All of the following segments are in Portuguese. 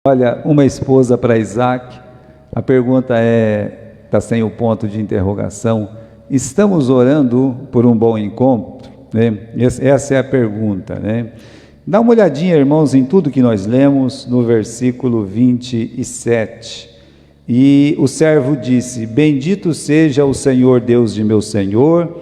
Olha, uma esposa para Isaac. A pergunta está sem o ponto de interrogação. Estamos orando por um bom encontro, né? Essa é a pergunta, né? Dá uma olhadinha, irmãos, em tudo que nós lemos no versículo 27. E o servo disse: Bendito seja o Senhor Deus de meu senhor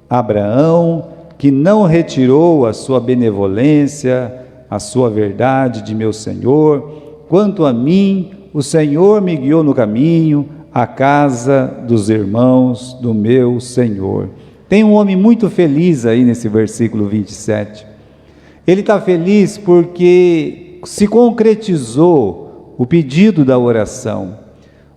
Abraão, que não retirou a sua benevolência, a sua verdade de meu senhor. Quanto a mim, o Senhor me guiou no caminho, à casa dos irmãos do meu Senhor. Tem um homem muito feliz aí nesse versículo 27. Ele está feliz porque se concretizou o pedido da oração.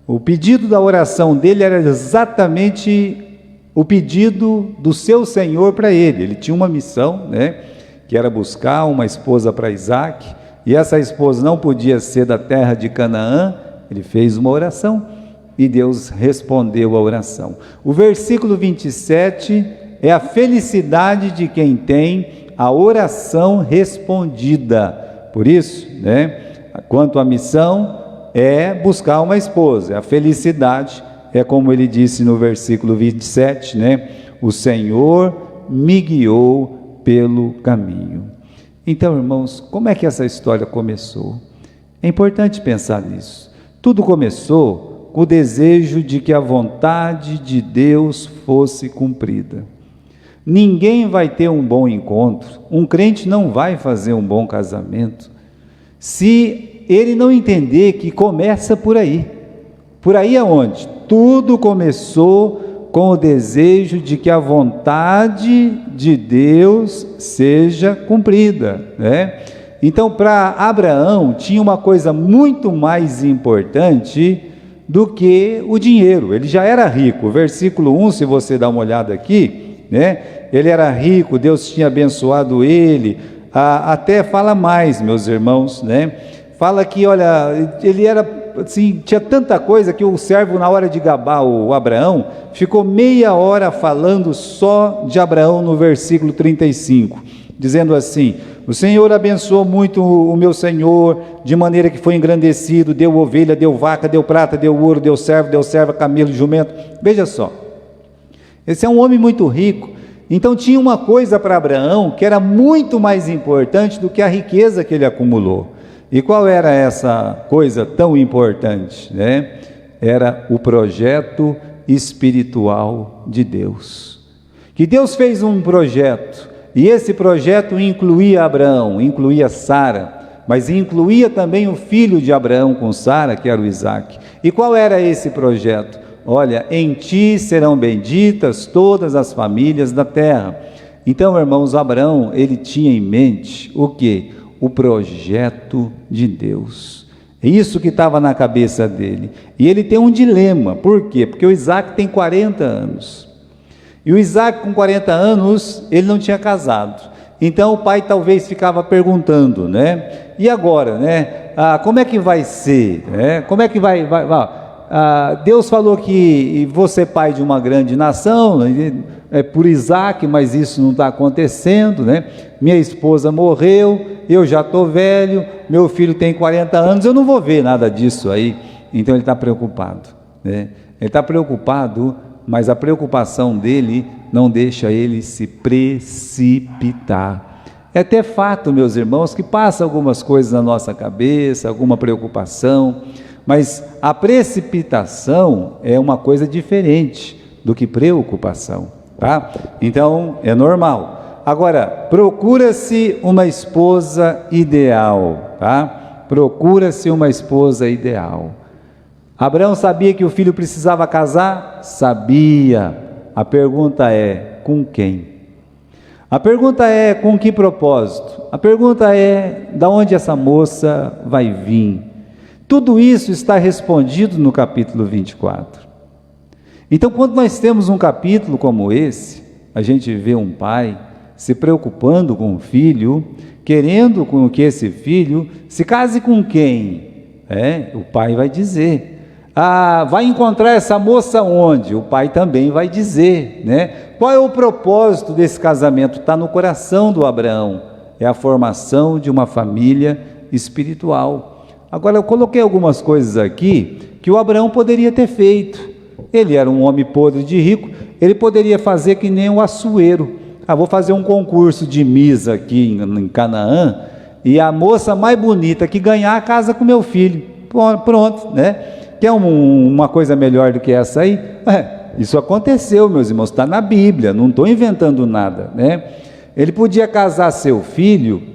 O pedido da oração dele era exatamente o pedido do seu Senhor para ele. Ele tinha uma missão, né, que era buscar uma esposa para Isaac. E essa esposa não podia ser da terra de Canaã. Ele fez uma oração e Deus respondeu a oração. O versículo 27 é a felicidade de quem tem a oração respondida. Por isso, né, quanto à missão, é buscar uma esposa. A felicidade é como ele disse no versículo 27, né? O Senhor me guiou pelo caminho. Então, irmãos, como é que essa história começou? É importante pensar nisso. Tudo começou com o desejo de que a vontade de Deus fosse cumprida. Ninguém vai ter um bom encontro, um crente não vai fazer um bom casamento, se ele não entender que começa por aí. Por aí aonde? Tudo começou com o desejo de que a vontade de Deus seja cumprida, né? Então, para Abraão, tinha uma coisa muito mais importante do que o dinheiro. Ele já era rico. Versículo 1, se você dá uma olhada aqui, né? Ele era rico, Deus tinha abençoado ele. Até fala mais, meus irmãos, né? Fala que, olha, ele era assim, tinha tanta coisa que o servo, na hora de gabar o Abraão, ficou meia hora falando só de Abraão no versículo 35, dizendo assim: o Senhor abençoou muito o meu senhor, de maneira que foi engrandecido, deu ovelha, deu vaca, deu prata, deu ouro, deu serva, camelo, jumento. Veja só, esse é um homem muito rico. Então tinha uma coisa para Abraão que era muito mais importante do que a riqueza que ele acumulou. E qual era essa coisa tão importante, né? Era o projeto espiritual de Deus. Que Deus fez um projeto, e esse projeto incluía Abraão, incluía Sara, mas incluía também o filho de Abraão com Sara, que era o Isaac. E qual era esse projeto? Olha, em ti serão benditas todas as famílias da terra. Então, irmãos, Abraão, ele tinha em mente o quê? O projeto de Deus. É isso que estava na cabeça dele. E ele tem um dilema. Por quê? Porque o Isaac tem 40 anos. E o Isaac, com 40 anos, ele não tinha casado. Então o pai talvez ficava perguntando, né? E agora, né? Como é que vai ser? Né? Como é que vai? Deus falou que você é pai de uma grande nação, é por Isaac, mas isso não está acontecendo, né? Minha esposa morreu, eu já estou velho, meu filho tem 40 anos, eu não vou ver nada disso aí. Então ele está preocupado, né? Ele está preocupado, mas a preocupação dele não deixa ele se precipitar. É até fato, meus irmãos, que passa algumas coisas na nossa cabeça, alguma preocupação, mas a precipitação é uma coisa diferente do que preocupação, tá? Então é normal. Agora, procura-se uma esposa ideal, tá? Procura-se uma esposa ideal. Abraão sabia que o filho precisava casar? Sabia. A pergunta é: com quem? A pergunta é: com que propósito? A pergunta é: da onde essa moça vai vir? Tudo isso está respondido no capítulo 24. Então, quando nós temos um capítulo como esse, a gente vê um pai se preocupando com o filho, querendo com que esse filho se case com quem? O pai vai dizer. Vai encontrar essa moça onde? O pai também vai dizer, né? Qual é o propósito desse casamento? Está no coração do Abraão. É a formação de uma família espiritual. Agora, eu coloquei algumas coisas aqui que o Abraão poderia ter feito. Ele era um homem podre de rico, ele poderia fazer que nem o Assuero. Vou fazer um concurso de Miss aqui em Canaã, e a moça mais bonita que ganhar, casa com meu filho. Pronto, né? Quer uma coisa melhor do que essa aí? Isso aconteceu, meus irmãos, está na Bíblia, não estou inventando nada, né? Ele podia casar seu filho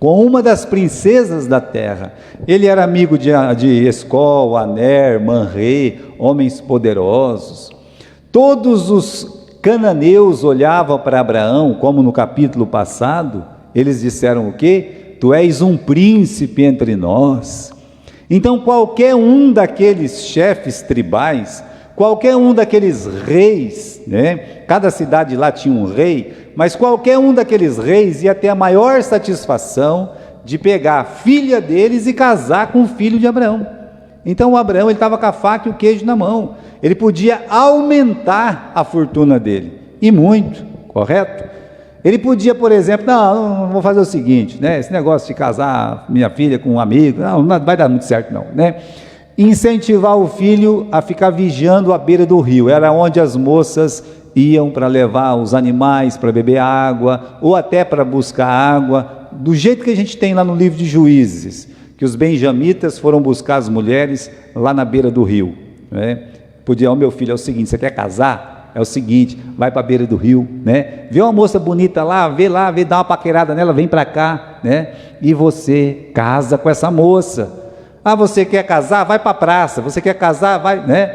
com uma das princesas da terra. Ele era amigo de Escol, Aner, Manrê, homens poderosos. Todos os cananeus olhavam para Abraão, como no capítulo passado, eles disseram o quê? Tu és um príncipe entre nós. Então qualquer um daqueles chefes tribais, qualquer um daqueles reis, né? Cada cidade lá tinha um rei, mas qualquer um daqueles reis ia ter a maior satisfação de pegar a filha deles e casar com o filho de Abraão. Então o Abraão estava com a faca e o queijo na mão, ele podia aumentar a fortuna dele, e muito, correto? Ele podia, por exemplo, não vou fazer o seguinte, né? Esse negócio de casar minha filha com um amigo, não vai dar muito certo não, né? Incentivar o filho a ficar vigiando à beira do rio, era onde as moças iam para levar os animais para beber água, ou até para buscar água, do jeito que a gente tem lá no livro de Juízes, que os benjamitas foram buscar as mulheres lá na beira do rio, né? Podia, meu filho, é o seguinte, você quer casar? É o seguinte, vai para a beira do rio, né? Vê uma moça bonita lá, vê, dá uma paquerada nela, vem para cá, né? E você casa com essa moça. Você quer casar? Vai para a praça. Você quer casar? Vai, né?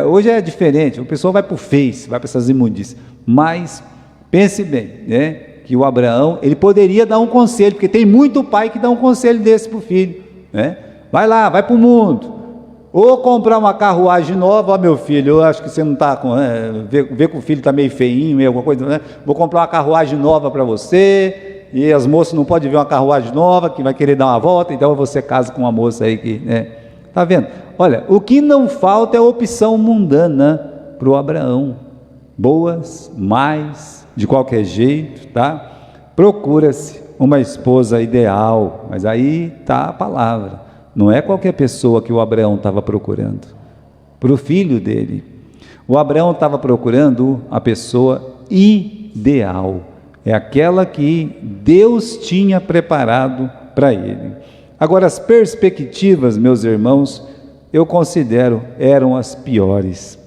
Hoje é diferente, o pessoal vai para o Face, vai para essas imundícias. Mas pense bem, né? Que o Abraão, ele poderia dar um conselho, porque tem muito pai que dá um conselho desse para o filho, né? Vai lá, vai para o mundo, ou comprar uma carruagem nova. Meu filho, eu acho que você não está com, vê que o filho está meio feinho, meio alguma coisa, né? Vou comprar uma carruagem nova para você, e as moças não podem ver uma carruagem nova, que vai querer dar uma volta, então você casa com uma moça aí que, né? Está vendo? Olha, o que não falta é opção mundana para o Abraão, boas, mais, de qualquer jeito, tá? Procura-se uma esposa ideal, mas aí está a palavra, não é qualquer pessoa que o Abraão estava procurando, para o filho dele. O Abraão estava procurando a pessoa ideal, é aquela que Deus tinha preparado para ele. Agora, as perspectivas, meus irmãos, eu considero, eram as piores.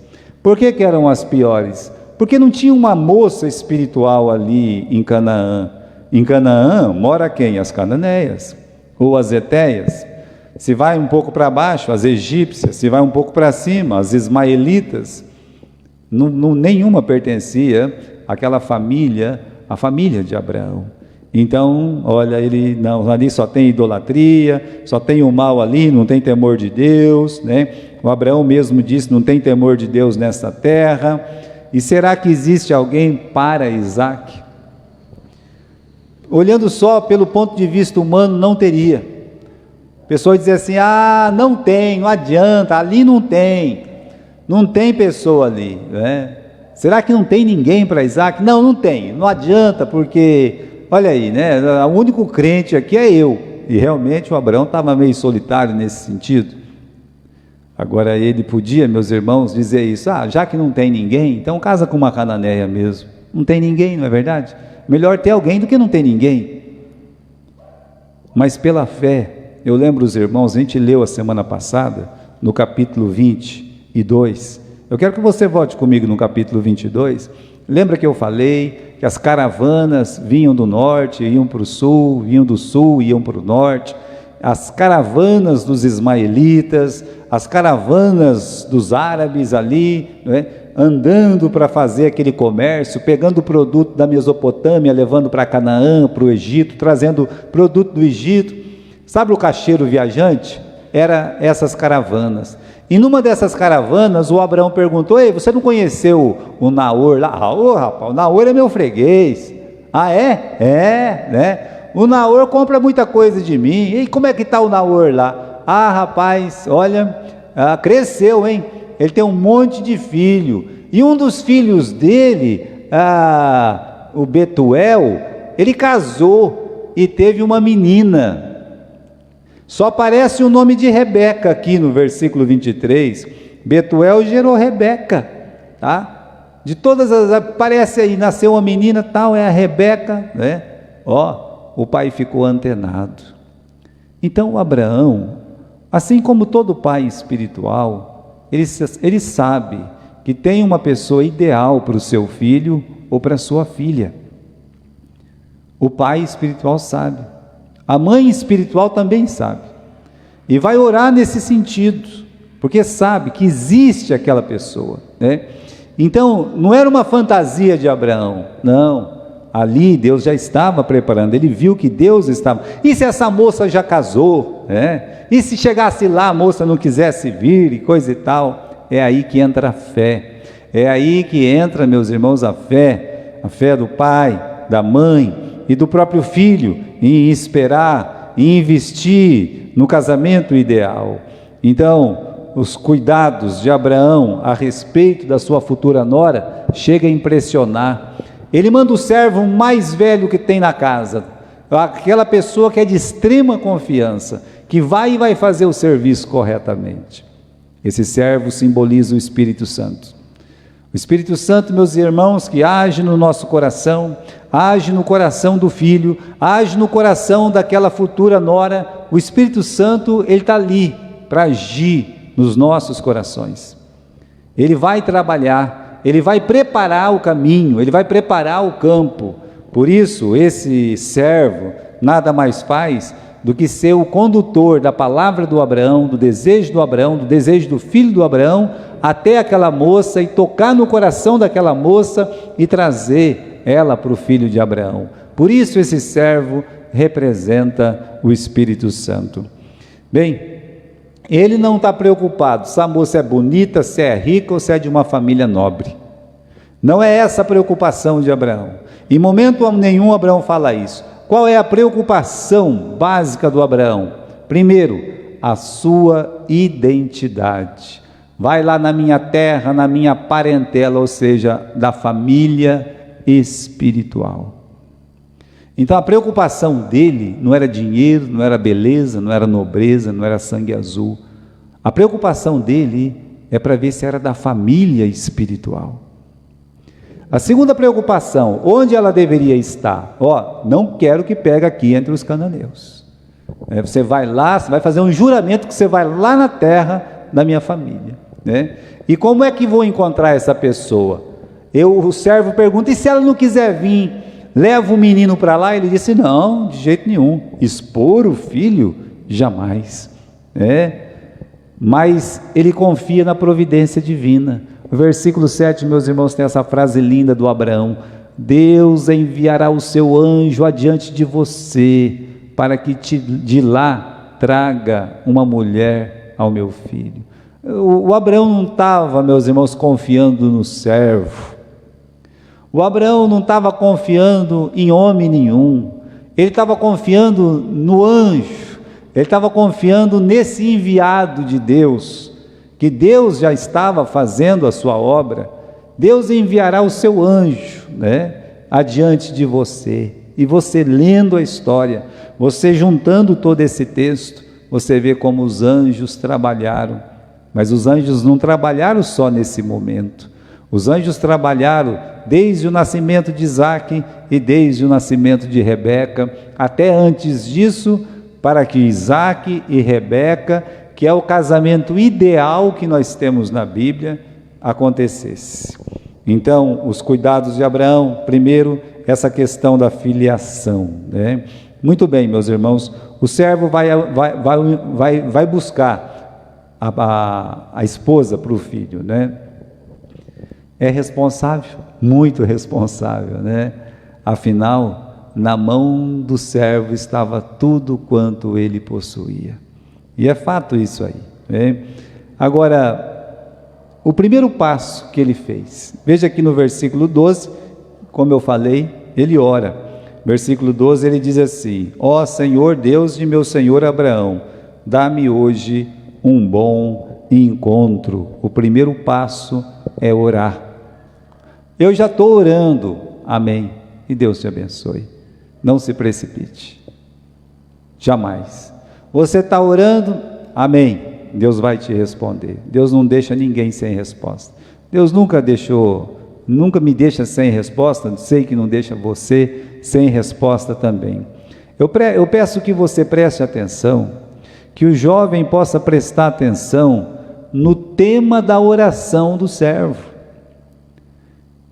Por que eram as piores? Porque não tinha uma moça espiritual ali em Canaã. Em Canaã mora quem? As cananeias, ou as etéias. Se vai um pouco para baixo, as egípcias. Se vai um pouco para cima, as ismaelitas. Nenhuma pertencia àquela família, a família de Abraão. Então, olha, ele não, ali só tem idolatria, só tem o mal ali, não tem temor de Deus, né? O Abraão mesmo disse, não tem temor de Deus nessa terra. E será que existe alguém para Isaac? Olhando só pelo ponto de vista humano, não teria. Pessoas dizem assim, não tem, não adianta, ali não tem pessoa ali, né? Será que não tem ninguém para Isaac? Não tem, não adianta, porque olha aí, né? O único crente aqui é eu. E realmente o Abraão estava meio solitário nesse sentido. Agora ele podia, meus irmãos, dizer isso. Já que não tem ninguém, então casa com uma cananeia mesmo. Não tem ninguém, não é verdade? Melhor ter alguém do que não ter ninguém. Mas pela fé, eu lembro os irmãos, a gente leu a semana passada, no capítulo 22. Eu quero que você volte comigo no capítulo 22. Lembra que eu falei que as caravanas vinham do norte, iam para o sul, vinham do sul, iam para o norte, as caravanas dos ismaelitas, as caravanas dos árabes ali, né, andando para fazer aquele comércio, pegando o produto da Mesopotâmia, levando para Canaã, para o Egito, trazendo produto do Egito. Sabe o caixeiro viajante? Era essas caravanas. E numa dessas caravanas, o Abraão perguntou, ei, você não conheceu o Naor lá? Rapaz, o Naor é meu freguês. Né? O Naor compra muita coisa de mim. E como é que está o Naor lá? Rapaz, olha, cresceu, hein? Ele tem um monte de filho. E um dos filhos dele, o Betuel, ele casou e teve uma menina. Só aparece o nome de Rebeca aqui no versículo 23. Betuel gerou Rebeca, tá? De todas as, aparece aí, nasceu uma menina tal, é a Rebeca, né? Ó, o pai ficou antenado. Então Abraão, assim como todo pai espiritual, ele sabe que tem uma pessoa ideal para o seu filho ou para a sua filha. O pai espiritual sabe, a mãe espiritual também sabe, e vai orar nesse sentido, porque sabe que existe aquela pessoa, né? Então, não era uma fantasia de Abraão, não, ali Deus já estava preparando, ele viu que Deus estava, e se essa moça já casou, né? E se chegasse lá a moça não quisesse vir e coisa e tal, é aí que entra a fé, é aí que entra, meus irmãos, a fé do pai, da mãe e do próprio filho, em esperar, em investir no casamento ideal. Então, os cuidados de Abraão a respeito da sua futura nora chega a impressionar. Ele manda o servo mais velho que tem na casa, aquela pessoa que é de extrema confiança, que vai e vai fazer o serviço corretamente. Esse servo simboliza o Espírito Santo. O Espírito Santo, meus irmãos, que age no nosso coração, age no coração do filho, age no coração daquela futura nora. O Espírito Santo, ele está ali para agir nos nossos corações. Ele vai trabalhar, ele vai preparar o caminho, ele vai preparar o campo. Por isso, esse servo nada mais faz do que ser o condutor da palavra do Abraão, do desejo do filho do Abraão, até aquela moça, e tocar no coração daquela moça e trazer ela para o filho de Abraão. Por isso esse servo representa o Espírito Santo. Bem, ele não está preocupado se a moça é bonita, se é rica ou se é de uma família nobre. Não é essa a preocupação de Abraão. Em momento nenhum Abraão fala isso. Qual é a preocupação básica do Abraão? Primeiro, a sua identidade. Vai lá na minha terra, na minha parentela, ou seja, da família espiritual. Então a preocupação dele não era dinheiro, não era beleza, não era nobreza, não era sangue azul. A preocupação dele é para ver se era da família espiritual. A segunda preocupação, onde ela deveria estar? Não quero que pegue aqui entre os cananeus. Você vai lá, você vai fazer um juramento que você vai lá na terra da minha família, né? E como é que vou encontrar essa pessoa? O servo pergunta, e se ela não quiser vir, leva o menino para lá? Ele disse, não, de jeito nenhum, expor o filho, jamais, mas ele confia na providência divina. O versículo 7, meus irmãos, tem essa frase linda do Abraão: Deus enviará o seu anjo adiante de você, para que de lá traga uma mulher ao meu filho. O Abraão não estava, meus irmãos, confiando no servo. O Abraão não estava confiando em homem nenhum. Ele estava confiando no anjo. Ele estava confiando nesse enviado de Deus, que Deus já estava fazendo a sua obra. Deus enviará o seu anjo, adiante de você. E você lendo a história, você juntando todo esse texto, você vê como os anjos trabalharam. Mas os anjos não trabalharam só nesse momento. Os anjos trabalharam desde o nascimento de Isaque e desde o nascimento de Rebeca, até antes disso, para que Isaque e Rebeca, que é o casamento ideal que nós temos na Bíblia, acontecesse. Então, os cuidados de Abraão, primeiro, essa questão da filiação, Muito bem, meus irmãos, o servo vai buscar a esposa para o filho, É responsável, muito responsável, Afinal, na mão do servo estava tudo quanto ele possuía. E é fato isso aí, Agora, o primeiro passo que ele fez, veja aqui no versículo 12, como eu falei, ele ora. Versículo 12, ele diz assim: ó Senhor Deus de meu senhor Abraão, dá-me hoje um bom encontro. O primeiro passo é orar. Eu já estou orando, amém, e Deus te abençoe. Não se precipite, jamais. Você está orando? Amém. Deus vai te responder. Deus não deixa ninguém sem resposta. Deus nunca me deixa sem resposta, sei que não deixa você sem resposta também. Eu peço que você preste atenção, que o jovem possa prestar atenção no tema da oração do servo.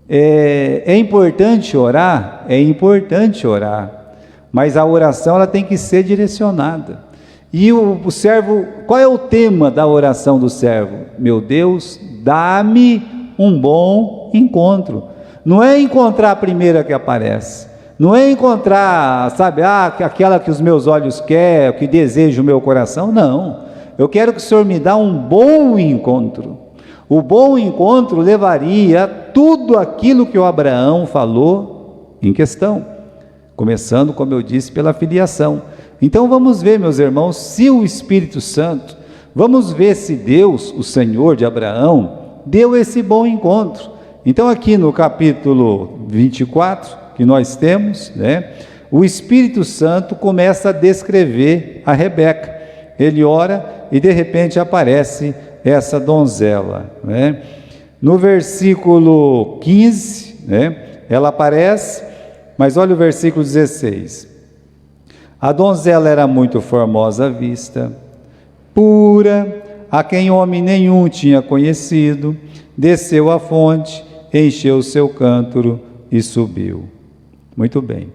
É importante orar? É importante orar, mas a oração ela tem que ser direcionada. E o servo, qual é o tema da oração do servo? Meu Deus, dá-me um bom encontro. Não é encontrar a primeira que aparece, não é encontrar, sabe, aquela que os meus olhos querem, que deseja o meu coração, não. Eu quero que o Senhor me dê um bom encontro. O bom encontro levaria tudo aquilo que o Abraão falou em questão, começando, como eu disse, pela filiação. Então vamos ver, meus irmãos, se o Espírito Santo, vamos ver se Deus, o Senhor de Abraão, deu esse bom encontro. Então aqui no capítulo 24, que nós temos, né, o Espírito Santo começa a descrever a Rebeca. Ele ora e de repente aparece essa donzela, né? No versículo 15, né, ela aparece, mas olha o versículo 16. A donzela era muito formosa à vista, pura, a quem homem nenhum tinha conhecido, desceu à fonte, encheu o seu cântaro e subiu. Muito bem.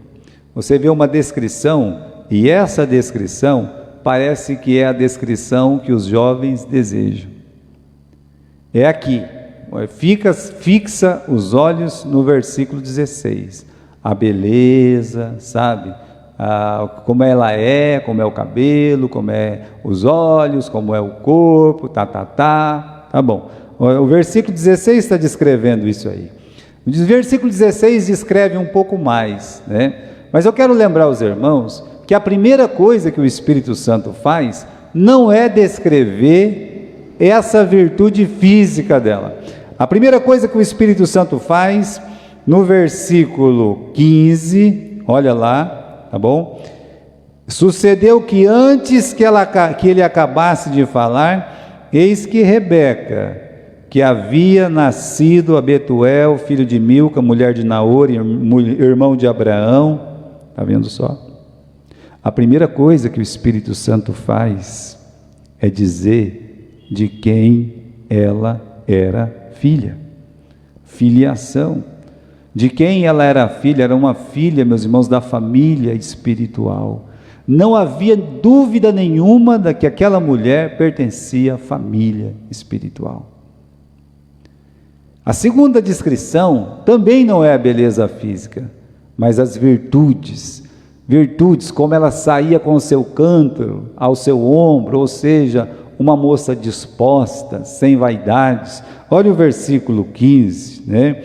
Você vê uma descrição, e essa descrição parece que é a descrição que os jovens desejam. É aqui, fixa os olhos no versículo 16. A beleza, sabe? Como ela é, como é o cabelo, como é os olhos, como é o corpo, tá bom. O versículo 16 está descrevendo isso aí. O versículo 16 descreve um pouco mais, né? Mas eu quero lembrar os irmãos que a primeira coisa que o Espírito Santo faz não é descrever essa virtude física dela. A primeira coisa que o Espírito Santo faz, no versículo 15, olha lá, tá bom? Sucedeu que antes que ele acabasse de falar, eis que Rebeca, que havia nascido a Betuel, filho de Milca, mulher de Naor, irmão de Abraão, está vendo só? A primeira coisa que o Espírito Santo faz é dizer de quem ela era filha. Filiação. De quem ela era filha? Era uma filha, meus irmãos, da família espiritual. Não havia dúvida nenhuma de que aquela mulher pertencia à família espiritual. A segunda descrição também não é a beleza física, mas as virtudes. Virtudes, como ela saía com o seu cântaro ao seu ombro, ou seja, uma moça disposta, sem vaidades. Olha o versículo 15, né?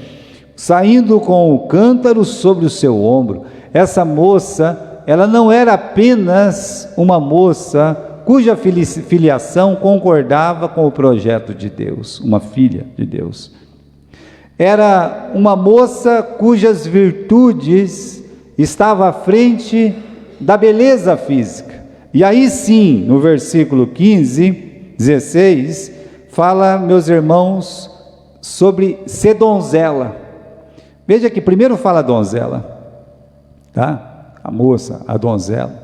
Saindo com o cântaro sobre o seu ombro. Essa moça, ela não era apenas uma moça cuja filiação concordava com o projeto de Deus, uma filha de Deus. Era uma moça cujas virtudes estavam à frente da beleza física. E aí sim, no versículo 15, 16, fala, meus irmãos, sobre ser donzela. Veja que primeiro fala donzela, tá? A moça, a donzela.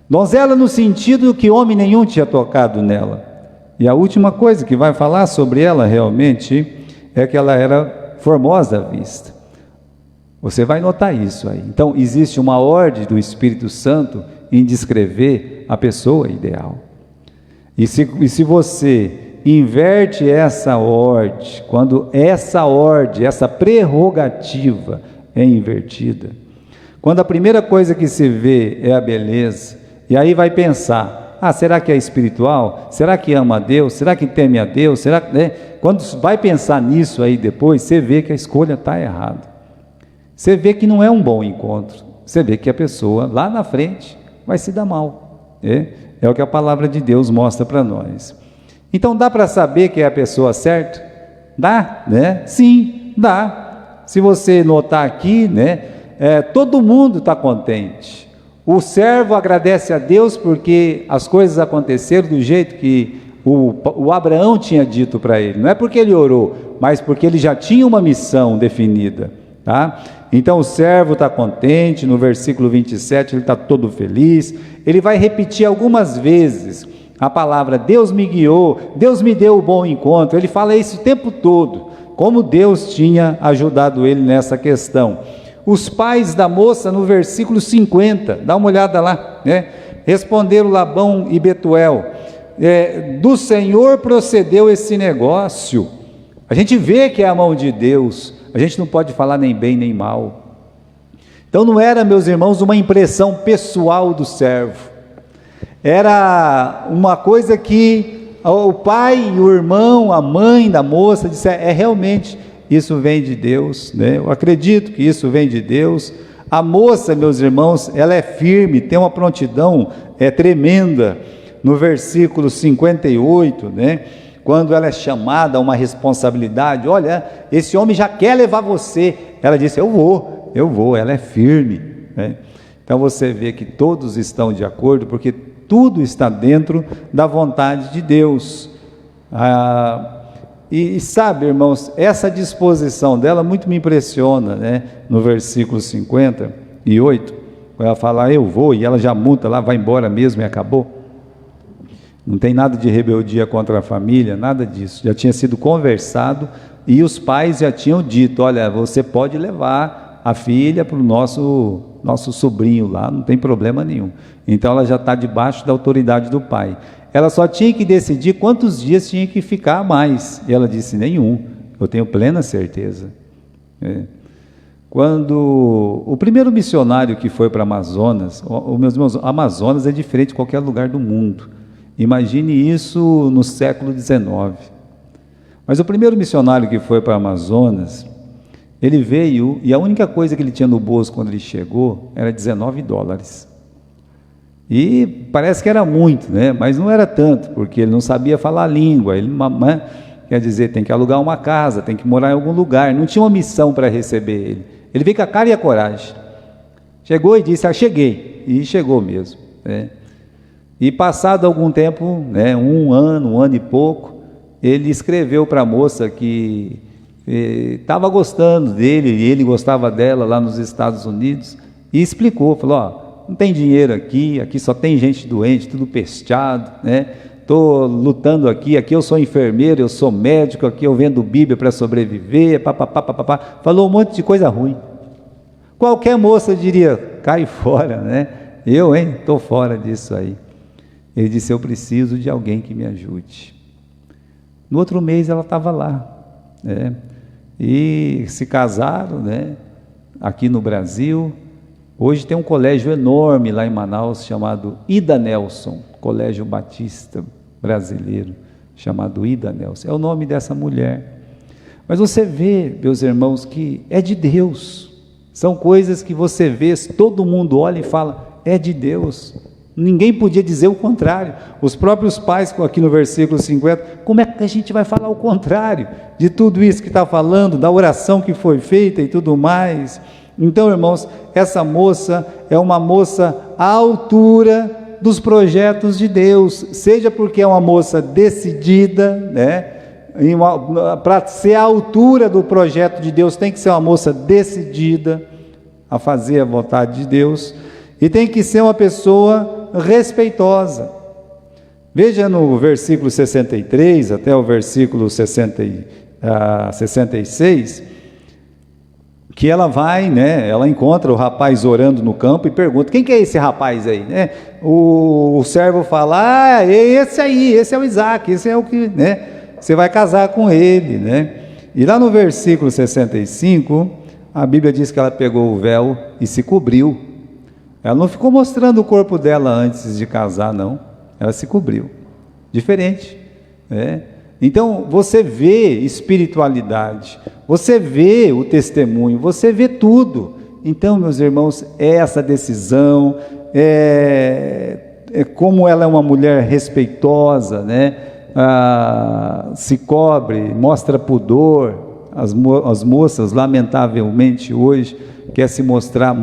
Donzela no sentido que homem nenhum tinha tocado nela. E a última coisa que vai falar sobre ela realmente é que ela era formosa à vista. Você vai notar isso aí. Então, existe uma ordem do Espírito Santo em descrever a pessoa ideal. E se você inverte essa ordem, quando essa ordem, essa prerrogativa é invertida, quando a primeira coisa que se vê é a beleza, e aí vai pensar, será que é espiritual? Será que ama a Deus? Será que teme a Deus? Será que, né? Quando vai pensar nisso aí depois, você vê que a escolha está errada. Você vê que não é um bom encontro. Você vê que a pessoa lá na frente vai se dar mal. É o que a palavra de Deus mostra para nós. Então dá para saber que é a pessoa certa? Dá, né? Sim, dá. Se você notar aqui, né? Todo mundo está contente. O servo agradece a Deus porque as coisas aconteceram do jeito que o Abraão tinha dito para ele. Não é porque ele orou, mas porque ele já tinha uma missão definida, tá? Então o servo está contente. No versículo 27 ele está todo feliz. Ele vai repetir algumas vezes a palavra: Deus me guiou, Deus me deu o bom encontro. Ele fala isso o tempo todo, como Deus tinha ajudado ele nessa questão. Os pais da moça, no versículo 50, dá uma olhada lá, né? Responderam Labão e Betuel: do Senhor procedeu esse negócio. A gente vê que é a mão de Deus, a gente não pode falar nem bem nem mal. Então não era, meus irmãos, uma impressão pessoal do servo, era uma coisa que o pai, o irmão, a mãe da moça disseram: realmente, isso vem de Deus, né? Eu acredito que isso vem de Deus. A moça, meus irmãos, ela é firme, tem uma prontidão tremenda. No versículo 58, né? Quando ela é chamada a uma responsabilidade: olha, esse homem já quer levar você. Ela disse: eu vou, ela é firme, né? Então você vê que todos estão de acordo, porque tudo está dentro da vontade de Deus. E sabe, irmãos, essa disposição dela muito me impressiona, né? No versículo 58, ela fala: eu vou, e ela já muda lá, vai embora mesmo e acabou. Não tem nada de rebeldia contra a família, nada disso. Já tinha sido conversado e os pais já tinham dito: olha, você pode levar a filha para o nosso sobrinho lá, não tem problema nenhum. Então ela já está debaixo da autoridade do pai. Ela só tinha que decidir quantos dias tinha que ficar a mais. E ela disse: nenhum, eu tenho plena certeza. Quando o primeiro missionário que foi para Amazonas, meus irmãos, Amazonas é diferente de qualquer lugar do mundo. Imagine isso no século XIX. Mas o primeiro missionário que foi para Amazonas, ele veio e a única coisa que ele tinha no bolso quando ele chegou era $19. E parece que era muito, né? Mas não era tanto, porque ele não sabia falar a língua. Ele, quer dizer, tem que alugar uma casa, tem que morar em algum lugar. Não tinha uma missão para receber ele. Ele veio com a cara e a coragem. Chegou e disse: cheguei. E chegou mesmo, né? E passado algum tempo, né, um ano e pouco, ele escreveu para a moça que estava gostando dele, e ele gostava dela lá nos Estados Unidos, e explicou, falou: não tem dinheiro aqui só tem gente doente, tudo pesteado, né? Estou lutando aqui eu sou enfermeiro, eu sou médico, aqui eu vendo Bíblia para sobreviver, papapá. Falou um monte de coisa ruim. Qualquer moça diria: cai fora, né? Estou fora disso aí. Ele disse: eu preciso de alguém que me ajude. No outro mês ela estava lá, né? E se casaram, né? Aqui no Brasil. Hoje tem um colégio enorme lá em Manaus chamado Ida Nelson, Colégio Batista Brasileiro, chamado Ida Nelson. É o nome dessa mulher. Mas você vê, meus irmãos, que é de Deus. São coisas que você vê, todo mundo olha e fala: é de Deus. Ninguém podia dizer o contrário. Os próprios pais, aqui no versículo 50, como é que a gente vai falar o contrário de tudo isso que está falando, da oração que foi feita e tudo mais? Então, irmãos, essa moça é uma moça à altura dos projetos de Deus, seja porque é uma moça decidida, né? Para ser à altura do projeto de Deus, tem que ser uma moça decidida a fazer a vontade de Deus, e tem que ser uma pessoa respeitosa. Veja no versículo 63 até o versículo 66, que ela vai, né? Ela encontra o rapaz orando no campo e pergunta: quem que é esse rapaz aí, né? O servo fala: esse aí, esse é o Isaac, esse é o que, né? Você vai casar com ele, né? E lá no versículo 65, a Bíblia diz que ela pegou o véu e se cobriu. Ela não ficou mostrando o corpo dela antes de casar, não. Ela se cobriu. Diferente, né? Então, você vê espiritualidade, você vê o testemunho, você vê tudo. Então, meus irmãos, essa decisão, como ela é uma mulher respeitosa, né? Se cobre, mostra pudor. As moças, lamentavelmente hoje, quer se mostrar,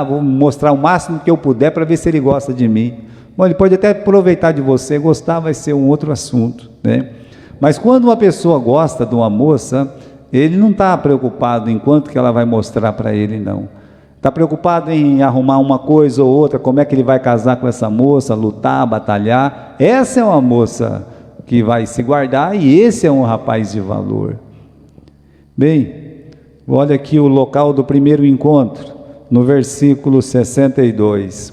vou mostrar o máximo que eu puder para ver se ele gosta de mim. Bom, ele pode até aproveitar de você, gostar vai ser um outro assunto, né? Mas quando uma pessoa gosta de uma moça, ele não está preocupado em quanto que ela vai mostrar para ele, não. Está preocupado em arrumar uma coisa ou outra, como é que ele vai casar com essa moça, lutar, batalhar. Essa é uma moça que vai se guardar e esse é um rapaz de valor. Bem, olha aqui o local do primeiro encontro, no versículo 62.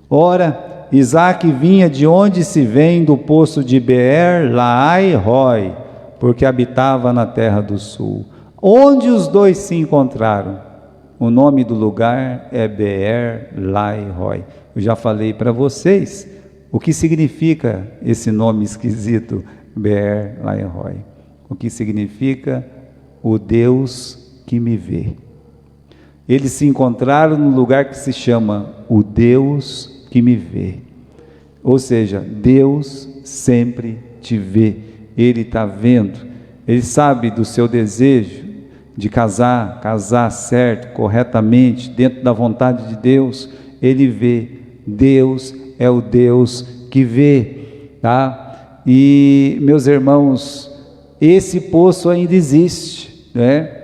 Ora, Isaque vinha de onde se vem do poço de Beer-Lahai-Roi, porque habitava na terra do sul. Onde os dois se encontraram? O nome do lugar é Beer-Lahai-Roi. Eu já falei para vocês o que significa esse nome esquisito, Beer-Lahai-Roi. O que significa o Deus que me vê. Eles se encontraram no lugar que se chama o Deus que me vê. Ou seja, Deus sempre te vê. Ele está vendo. Ele sabe do seu desejo de casar certo, corretamente, dentro da vontade de Deus. Ele vê. Deus é o Deus que vê, tá? E, meus irmãos, esse poço ainda existe, né?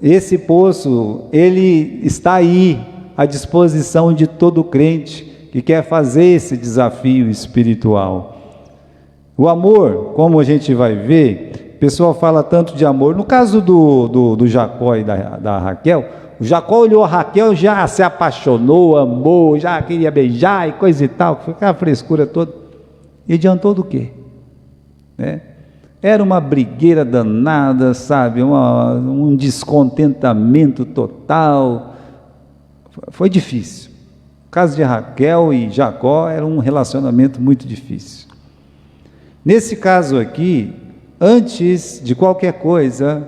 Esse poço, ele está aí, à disposição de todo crente que quer fazer esse desafio espiritual. O amor, como a gente vai ver, o pessoal fala tanto de amor. No caso do Jacó e da Raquel, o Jacó olhou a Raquel, já se apaixonou, amou, já queria beijar e coisa e tal, foi aquela frescura toda. E adiantou do quê? Né? Era uma brigueira danada, sabe? Um descontentamento total. Foi difícil. O caso de Raquel e Jacó era um relacionamento muito difícil. Nesse caso aqui, antes de qualquer coisa,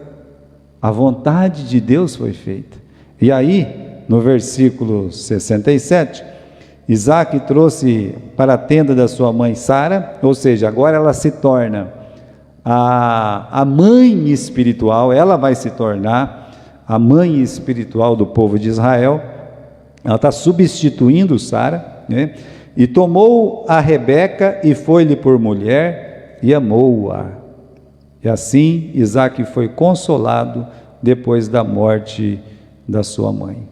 a vontade de Deus foi feita. E aí, no versículo 67, Isaque trouxe para a tenda da sua mãe Sara, ou seja, agora ela se torna a mãe espiritual, ela vai se tornar a mãe espiritual do povo de Israel. Ela está substituindo Sara, né? E tomou a Rebeca e foi-lhe por mulher e amou-a. E assim Isaque foi consolado depois da morte da sua mãe.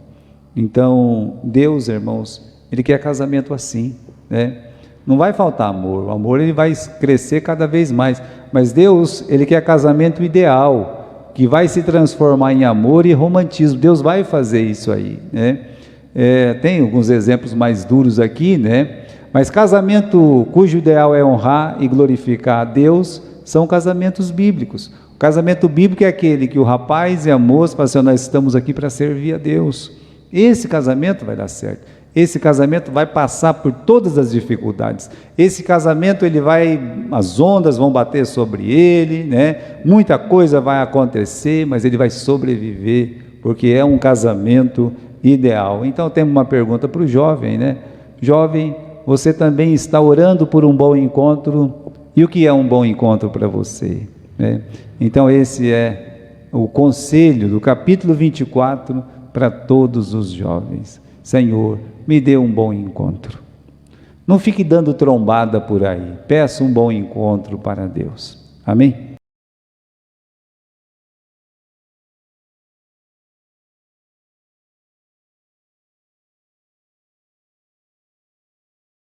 Então, Deus, irmãos, Ele quer casamento assim, né? Não vai faltar amor, o amor ele vai crescer cada vez mais, mas Deus, Ele quer casamento ideal, que vai se transformar em amor e romantismo. Deus vai fazer isso aí, né? Tem alguns exemplos mais duros aqui, né? Mas casamento cujo ideal é honrar e glorificar a Deus, são casamentos bíblicos. O casamento bíblico é aquele que o rapaz e a moça falam assim: nós estamos aqui para servir a Deus. Esse casamento vai dar certo. Esse casamento vai passar por todas as dificuldades. Esse casamento as ondas vão bater sobre ele, né? Muita coisa vai acontecer, mas ele vai sobreviver, porque é um casamento ideal. Então temos uma pergunta para o jovem, né? Jovem, você também está orando por um bom encontro? E o que é um bom encontro para você, né? Então esse é o conselho do capítulo 24 para todos os jovens. Senhor, me dê um bom encontro. Não fique dando trombada por aí. Peça um bom encontro para Deus. Amém?